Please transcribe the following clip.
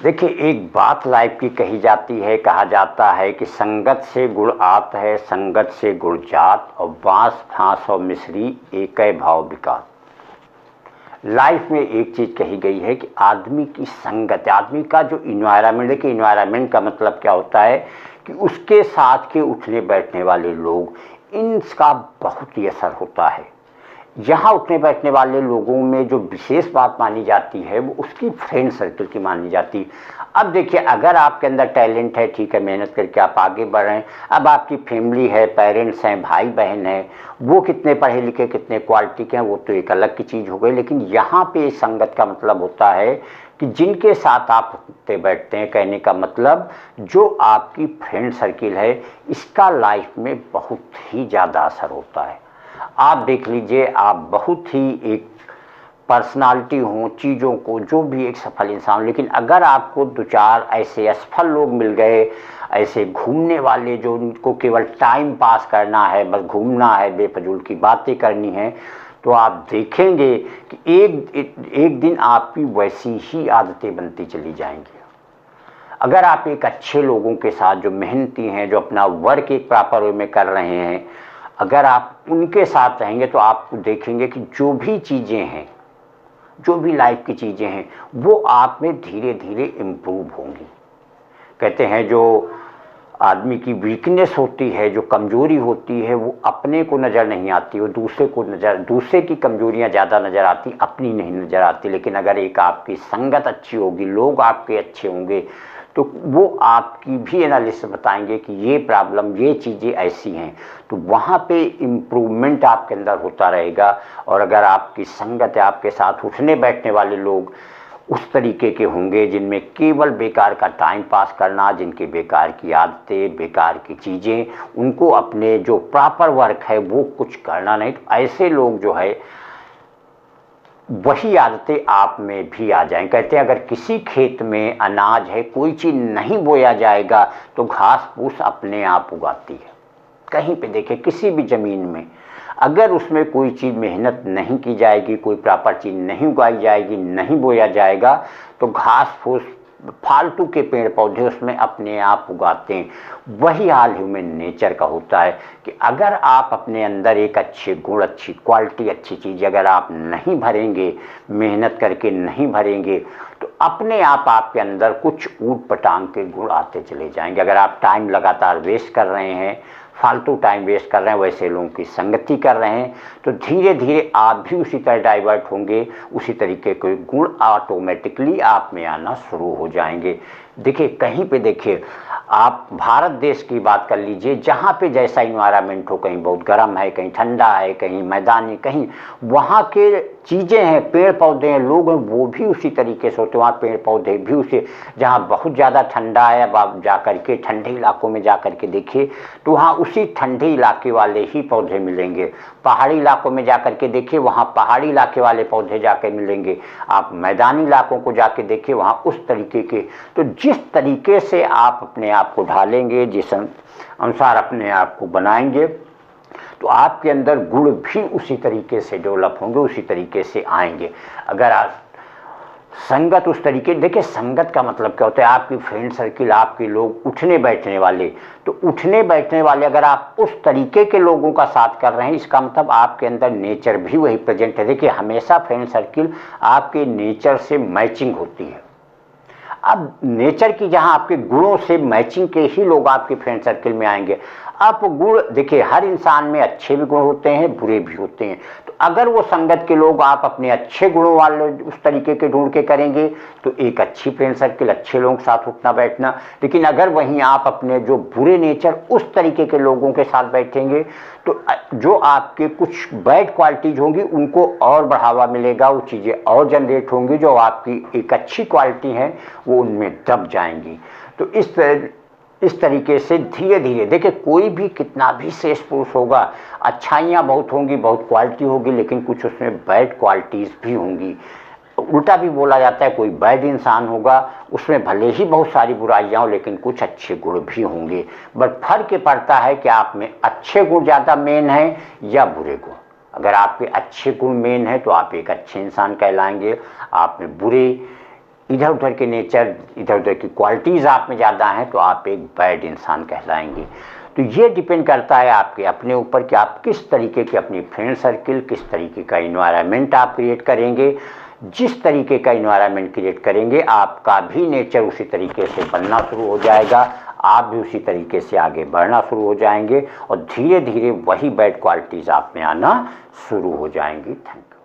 देखिए, एक बात लाइफ की कही जाती है, कहा जाता है कि संगत से गुण आत है, संगत से गुण जात, और बांस फांस और मिश्री एक भाव विकास। लाइफ में एक चीज़ कही गई है कि आदमी की संगत, आदमी का जो इन्वायरमेंट, देखिए इन्वायरमेंट का मतलब क्या होता है कि उसके साथ के उठने बैठने वाले लोग, इनका बहुत ही असर होता है। यहाँ उठने बैठने वाले लोगों में जो विशेष बात मानी जाती है वो उसकी फ्रेंड सर्कल की मानी जाती है। अब देखिए, अगर आपके अंदर टैलेंट है, ठीक है, मेहनत करके आप आगे बढ़ रहे हैं। अब आपकी फैमिली है, पेरेंट्स हैं, भाई बहन हैं, वो कितने पढ़े लिखे, कितने क्वालिटी के हैं, वो तो एक अलग की चीज़ हो गई। लेकिन यहाँ पे संगत का मतलब होता है कि जिनके साथ आप उठते बैठते हैं, कहने का मतलब जो आपकी फ्रेंड सर्किल है, इसका लाइफ में बहुत ही ज़्यादा असर होता है। आप देख लीजिए, आप बहुत ही एक पर्सनालिटी हो, चीज़ों को, जो भी एक सफल इंसान, लेकिन अगर आपको दो चार ऐसे असफल लोग मिल गए, ऐसे घूमने वाले जो उनको केवल टाइम पास करना है, बस घूमना है, बेफजूल की बातें करनी है, तो आप देखेंगे कि एक दिन आपकी वैसी ही आदतें बनती चली जाएंगी। अगर आप एक अच्छे लोगों के साथ, जो मेहनती हैं, जो अपना वर्क एक प्रॉपर वे में कर रहे हैं, अगर आप उनके साथ रहेंगे तो आप देखेंगे कि जो भी चीज़ें हैं, जो भी लाइफ की चीज़ें हैं, वो आप में धीरे धीरे इम्प्रूव होंगी। कहते हैं जो आदमी की वीकनेस होती है, जो कमजोरी होती है, वो अपने को नज़र नहीं आती, वो दूसरे की कमजोरियां ज़्यादा नज़र आती, अपनी नहीं नज़र आती। लेकिन अगर एक आपकी संगत अच्छी होगी, लोग आपके अच्छे होंगे, तो वो आपकी भी एनालिसिस बताएंगे कि ये प्रॉब्लम, ये चीज़ें ऐसी हैं, तो वहाँ पे इम्प्रूवमेंट आपके अंदर होता रहेगा। और अगर आपकी संगत है, आपके साथ उठने बैठने वाले लोग उस तरीके के होंगे जिनमें केवल बेकार का टाइम पास करना, जिनके बेकार की आदतें, बेकार की चीज़ें, उनको अपने जो प्रॉपर वर्क है वो कुछ करना नहीं, तो ऐसे लोग जो है वही आदतें आप में भी आ जाएं। कहते हैं अगर किसी खेत में अनाज है, कोई चीज़ नहीं बोया जाएगा तो घास फूस अपने आप उगाती है। कहीं पे देखें, किसी भी ज़मीन में अगर उसमें कोई चीज़ मेहनत नहीं की जाएगी, कोई प्रॉपर चीज़ नहीं उगाई जाएगी, नहीं बोया जाएगा, तो घास फूस, फालतू के पेड़ पौधे उसमें अपने आप उगाते हैं। वही हाल ह्यूमन नेचर का होता है कि अगर आप अपने अंदर एक अच्छे गुण, अच्छी क्वालिटी, अच्छी चीज़ अगर आप नहीं भरेंगे, मेहनत करके नहीं भरेंगे, तो अपने आप आपके अंदर कुछ ऊट पटांग के गुण आते चले जाएंगे। अगर आप टाइम लगातार वेस्ट कर रहे हैं, फालतू टाइम वेस्ट कर रहे हैं, वैसे लोगों की संगति कर रहे हैं, तो धीरे धीरे आप भी उसी तरह डाइवर्ट होंगे, उसी तरीके के गुण ऑटोमेटिकली आप में आना शुरू हो जाएंगे। देखिए, कहीं पे देखिए, आप भारत देश की बात कर लीजिए, जहाँ पे जैसा इन्वायरमेंट हो, कहीं बहुत गर्म है, कहीं ठंडा है, कहीं मैदानी, कहीं वहाँ के चीज़ें हैं, पेड़ पौधे हैं, लोग हैं, वो भी उसी तरीके से होते हैं। वहाँ पेड़ पौधे भी उसे, जहाँ बहुत ज़्यादा ठंडा है, अब आप जा करके ठंडे इलाकों में जा करके देखिए तो वहाँ उसी ठंडे इलाके वाले ही पौधे मिलेंगे। पहाड़ी इलाकों में जा करके देखिए, वहाँ पहाड़ी इलाके वाले पौधे जाके मिलेंगे। आप मैदानी इलाकों को जाके देखिए, वहाँ उस तरीके के। तो जिस तरीके से आप अपने आप को ढालेंगे, जिस अनुसार अपने आप को बनाएंगे, तो आपके अंदर गुण भी उसी तरीके से डेवलप होंगे, उसी तरीके से आएंगे। अगर आप संगत उस तरीके, देखिए संगत का मतलब क्या होता है, आपकी फ्रेंड सर्किल, आपके लोग उठने बैठने वाले, तो उठने बैठने वाले अगर आप उस तरीके के लोगों का साथ कर रहे हैं, इसका मतलब आपके अंदर नेचर भी वही प्रेजेंट है। देखिए, हमेशा फ्रेंड सर्किल आपके नेचर से मैचिंग होती है। अब नेचर की जहाँ आपके गुणों से मैचिंग के ही लोग आपके फ्रेंड सर्किल में आएंगे। अब गुण देखिए, हर इंसान में अच्छे भी गुण होते हैं, बुरे भी होते हैं। तो अगर वो संगत के लोग आप अपने अच्छे गुणों वाले उस तरीके के ढूंढ के करेंगे तो एक अच्छी फ्रेंड सर्किल, अच्छे लोगों के साथ उठना बैठना। लेकिन अगर वहीं आप अपने जो बुरे नेचर उस तरीके के लोगों के साथ बैठेंगे तो जो आपके कुछ बैड क्वालिटीज होंगी उनको और बढ़ावा मिलेगा, वो चीज़ें और जनरेट होंगी, जो आपकी एक अच्छी क्वालिटी है वो उनमें दब जाएंगी। तो इस तरीके से धीरे धीरे देखिए, कोई भी कितना भी श्रेष्ठ पुरुष होगा, अच्छाइयाँ बहुत होंगी, बहुत क्वालिटी होगी, लेकिन कुछ उसमें बैड क्वालिटीज़ भी होंगी। उल्टा भी बोला जाता है, कोई बैड इंसान होगा, उसमें भले ही बहुत सारी बुराइयाँ हो, लेकिन कुछ अच्छे गुण भी होंगे। बट फर्क ये पड़ता है कि आप में अच्छे गुण ज़्यादा मेन हैं या बुरे गुण। अगर आपके अच्छे गुण मेन है तो आप एक अच्छे इंसान कहलाएंगे, आप में बुरे इधर उधर के नेचर, इधर उधर की क्वालिटीज़ आप में ज़्यादा हैं तो आप एक बैड इंसान कहलाएंगे। तो ये डिपेंड करता है आपके अपने ऊपर कि आप किस तरीके की अपनी फ्रेंड सर्किल, किस तरीके का इन्वायरमेंट आप क्रिएट करेंगे। जिस तरीके का इन्वायरमेंट क्रिएट करेंगे आपका भी नेचर उसी तरीके से बनना शुरू हो जाएगा, आप भी उसी तरीके से आगे बढ़ना शुरू हो जाएंगे और धीरे धीरे वही बैड क्वालिटीज़ आप में आना शुरू हो जाएंगी। Thank you.